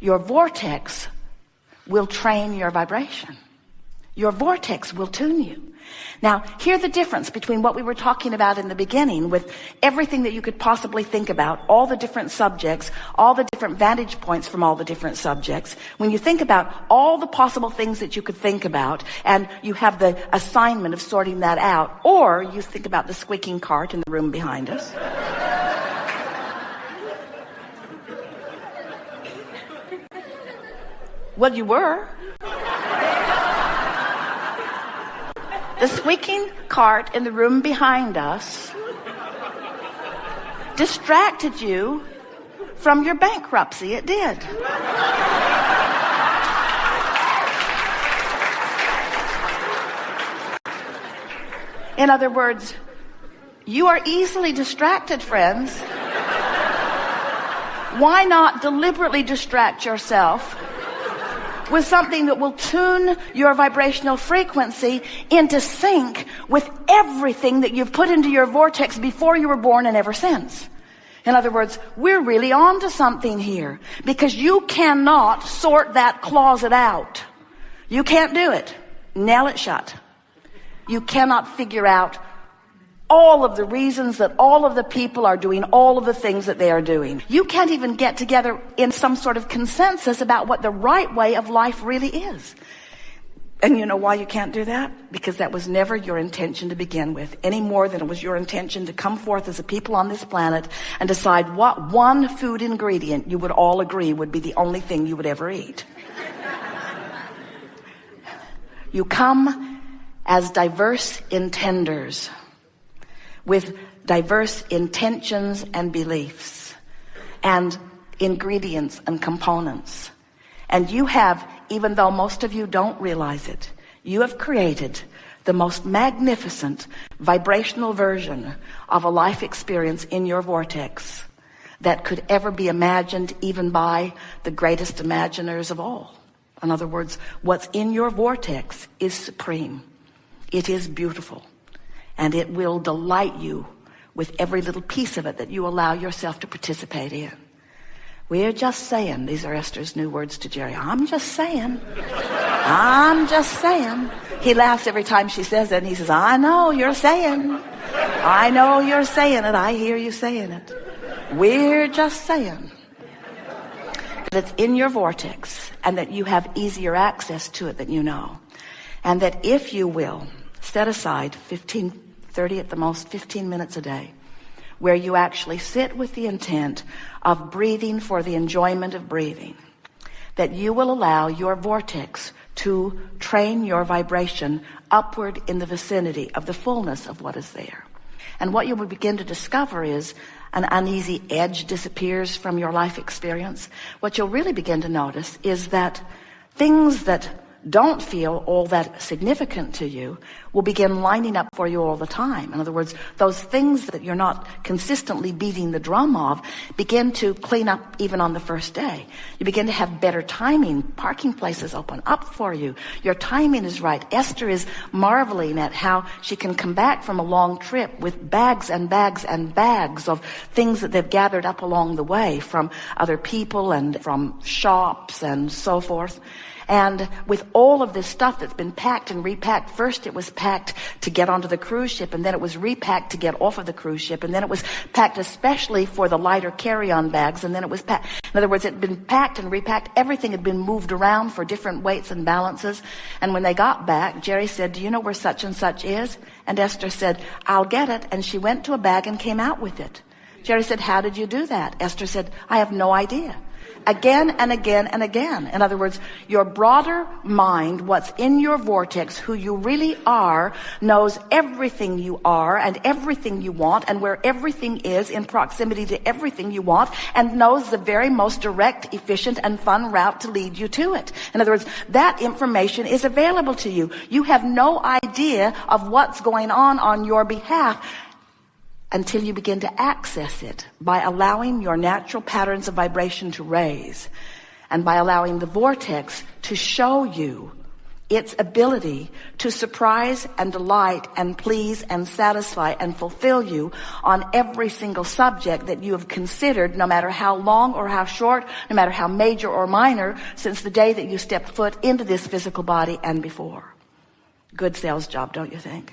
your vortex will train your vibration. Your vortex will tune you. Now, here's the difference between what we were talking about in the beginning with everything that you could possibly think about, all the different subjects, all the different vantage points from all the different subjects. When you think about all the possible things that you could think about, and you have the assignment of sorting that out, or you think about the squeaking cart in the room behind us. Well, you were. The squeaking cart in the room behind us distracted you from your bankruptcy. It did. In other words, you are easily distracted, friends. Why not deliberately distract yourself with something that will tune your vibrational frequency into sync with everything that you've put into your vortex before you were born and ever since? In other words, we're really on to something here, because you cannot sort that closet out. You can't do it. Nail it shut. You cannot figure out all of the reasons that all of the people are doing all of the things that they are doing. You can't even get together in some sort of consensus about what the right way of life really is. And you know why you can't do that? Because that was never your intention to begin with, any more than it was your intention to come forth as a people on this planet and decide what one food ingredient you would all agree would be the only thing you would ever eat. You come as diverse intenders, with diverse intentions and beliefs and ingredients and components. And you have, even though most of you don't realize it, you have created the most magnificent vibrational version of a life experience in your vortex that could ever be imagined, even by the greatest imaginers of all. In other words, what's in your vortex is supreme. It is beautiful. And it will delight you with every little piece of it that you allow yourself to participate in. We're just saying, these are Esther's new words to Jerry. I'm just saying. I'm just saying. He laughs every time she says it, and he says, I know you're saying. I know you're saying it. I hear you saying it. We're just saying that it's in your vortex, and that you have easier access to it than you know. And that if you will set aside 30 at the most, 15 minutes a day, where you actually sit with the intent of breathing for the enjoyment of breathing, that you will allow your vortex to train your vibration upward in the vicinity of the fullness of what is there. And what you will begin to discover is an uneasy edge disappears from your life experience. What you'll really begin to notice is that things that don't feel all that significant to you will begin lining up for you all the time. In other words, those things that you're not consistently beating the drum of begin to clean up even on the first day. You begin to have better timing. Parking places open up for you. Your timing is right. Esther is marveling at how she can come back from a long trip with bags and bags and bags of things that they've gathered up along the way from other people and from shops and so forth. And with all of this stuff that's been packed and repacked, first it was packed to get onto the cruise ship, and then it was repacked to get off of the cruise ship, and then it was packed especially for the lighter carry-on bags, and then it was packed. In other words, it had been packed and repacked. Everything had been moved around for different weights and balances. And when they got back, Jerry said, do you know where such and such is? And Esther said, I'll get it. And she went to a bag and came out with it. Jerry said, how did you do that? Esther said, I have no idea. Again and again and again. In other words, your broader mind, what's in your vortex, who you really are, knows everything you are and everything you want and where everything is in proximity to everything you want, and knows the very most direct, efficient, and fun route to lead you to it. In other words, that information is available to you. You have no idea of what's going on your behalf until you begin to access it by allowing your natural patterns of vibration to raise, and by allowing the vortex to show you its ability to surprise and delight and please and satisfy and fulfill you on every single subject that you have considered, no matter how long or how short, no matter how major or minor, since the day that you stepped foot into this physical body and before. Good sales job, don't you think?